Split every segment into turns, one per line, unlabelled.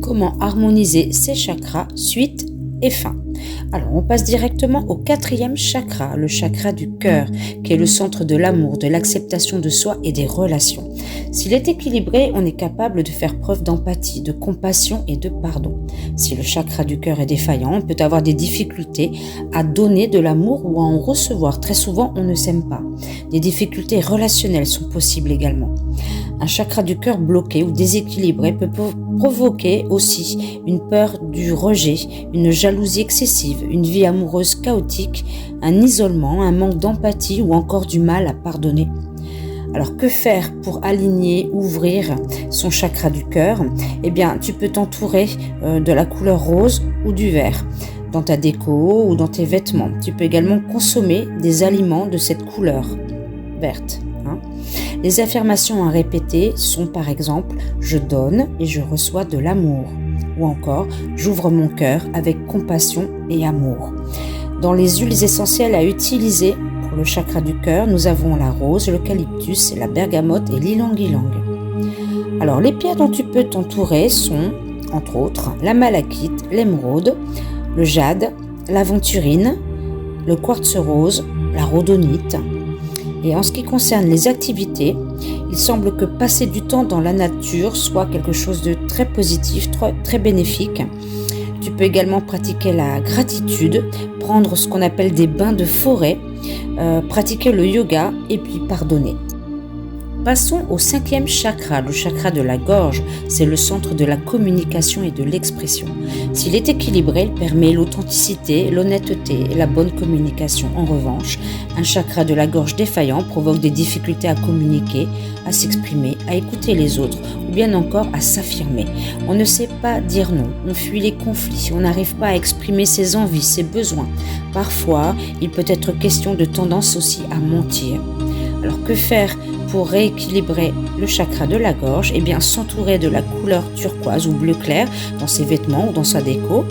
Comment harmoniser ces chakras, suite et fin. Alors, on passe directement au 4e chakra, le chakra du cœur, qui est le centre de l'amour, de l'acceptation de soi et des relations. S'il est équilibré, on est capable de faire preuve d'empathie, de compassion et de pardon. Si le chakra du cœur est défaillant, on peut avoir des difficultés à donner de l'amour ou à en recevoir. Très souvent, on ne s'aime pas. Des difficultés relationnelles sont possibles également. Un chakra du cœur bloqué ou déséquilibré peut provoquer aussi une peur du rejet, une jalousie excessive, une vie amoureuse chaotique, un isolement, un manque d'empathie ou encore du mal à pardonner. Alors que faire pour aligner, ouvrir son chakra du cœur ? Eh bien, tu peux t'entourer de la couleur rose ou du vert dans ta déco ou dans tes vêtements. Tu peux également consommer des aliments de cette couleur verte. Les affirmations à répéter sont par exemple « Je donne et je reçois de l'amour » ou encore « J'ouvre mon cœur avec compassion et amour ». Dans les huiles essentielles à utiliser pour le chakra du cœur, nous avons la rose, l'eucalyptus, la bergamote et l'ilang-ilang. Alors les pierres dont tu peux t'entourer sont, entre autres, la malachite, l'émeraude, le jade, l'aventurine, le quartz rose, la rhodonite. Et en ce qui concerne les activités, il semble que passer du temps dans la nature soit quelque chose de très positif, très bénéfique. Tu peux également pratiquer la gratitude, prendre ce qu'on appelle des bains de forêt, pratiquer le yoga et puis pardonner. Passons au 5e chakra, le chakra de la gorge. C'est le centre de la communication et de l'expression. S'il est équilibré, il permet l'authenticité, l'honnêteté et la bonne communication. En revanche, un chakra de la gorge défaillant provoque des difficultés à communiquer, à s'exprimer, à écouter les autres ou bien encore à s'affirmer. On ne sait pas dire non, on fuit les conflits, on n'arrive pas à exprimer ses envies, ses besoins. Parfois, il peut être question de tendance aussi à mentir. Alors que faire pour rééquilibrer le chakra de la gorge? Eh bien, s'entourer de la couleur turquoise ou bleu clair dans ses vêtements ou dans sa déco.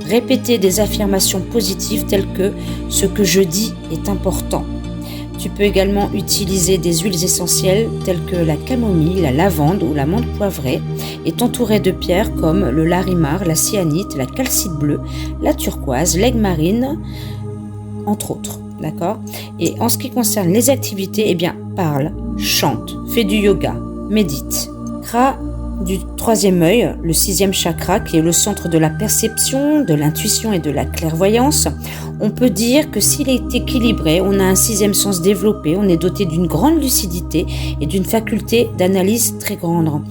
Répéter des affirmations positives telles que « ce que je dis est important ». Tu peux également utiliser des huiles essentielles telles que la camomille, la lavande ou la menthe poivrée et t'entourer de pierres comme le larimar, la cyanite, la calcite bleue, la turquoise, l'aigle marine, entre autres. D'accord ? Et en ce qui concerne les activités, eh bien, parle, chante, fais du yoga, médite. Chakra du 3e œil, le 6e chakra, qui est le centre de la perception, de l'intuition et de la clairvoyance. On peut dire que s'il est équilibré, on a un 6e sens développé, on est doté d'une grande lucidité et d'une faculté d'analyse très grande.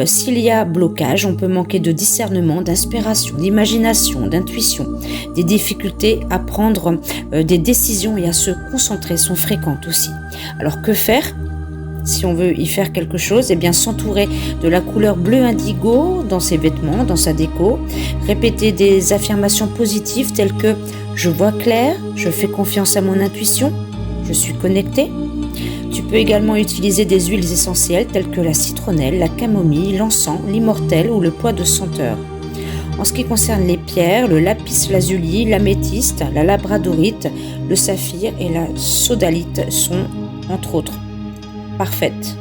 S'il y a blocage, on peut manquer de discernement, d'inspiration, d'imagination, d'intuition. Des difficultés à prendre des décisions et à se concentrer sont fréquentes aussi. Alors que faire ? Si on veut y faire quelque chose, eh bien s'entourer de la couleur bleu indigo dans ses vêtements, dans sa déco. Répéter des affirmations positives telles que « je vois clair »,« je fais confiance à mon intuition »,« je suis connecté ». Tu peux également utiliser des huiles essentielles telles que la citronnelle, la camomille, l'encens, l'immortelle ou le pois de senteur. En ce qui concerne les pierres, le lapis lazuli, l'améthyste, la labradorite, le saphir et la sodalite sont, entre autres, parfaite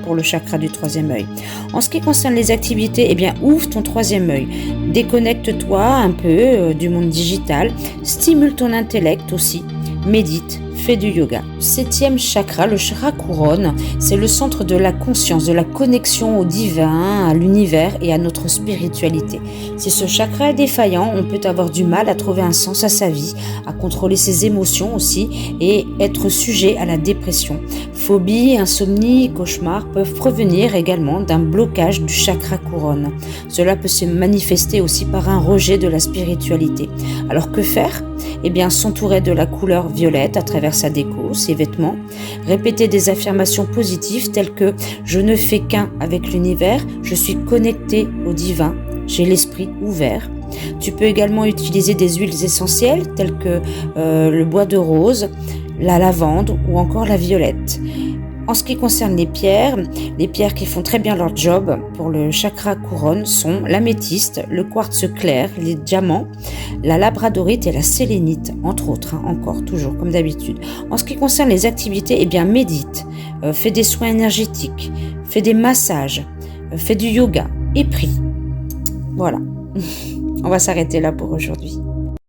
pour le chakra du 3e œil. En ce qui concerne les activités, eh bien, ouvre ton 3e œil. Déconnecte-toi un peu du monde digital. Stimule ton intellect aussi. Médite. Fais du yoga. 7e chakra, le chakra couronne, c'est le centre de la conscience, de la connexion au divin, à l'univers et à notre spiritualité. Si ce chakra est défaillant, on peut avoir du mal à trouver un sens à sa vie, à contrôler ses émotions aussi et être sujet à la dépression. Phobie, insomnie, cauchemars peuvent provenir également d'un blocage du chakra couronne. Cela peut se manifester aussi par un rejet de la spiritualité. Alors que faire ? Eh bien, s'entourer de la couleur violette à travers sa déco, ses vêtements, répéter des affirmations positives telles que « je ne fais qu'un avec l'univers, je suis connecté au divin, j'ai l'esprit ouvert ». Tu peux également utiliser des huiles essentielles telles que le bois de rose, la lavande ou encore la violette. En ce qui concerne les pierres qui font très bien leur job pour le chakra couronne sont l'améthyste, le quartz clair, les diamants, la labradorite et la sélénite, entre autres, encore, toujours, comme d'habitude. En ce qui concerne les activités, eh bien, médite, fais des soins énergétiques, fais des massages, fais du yoga et prie. Voilà, on va s'arrêter là pour aujourd'hui.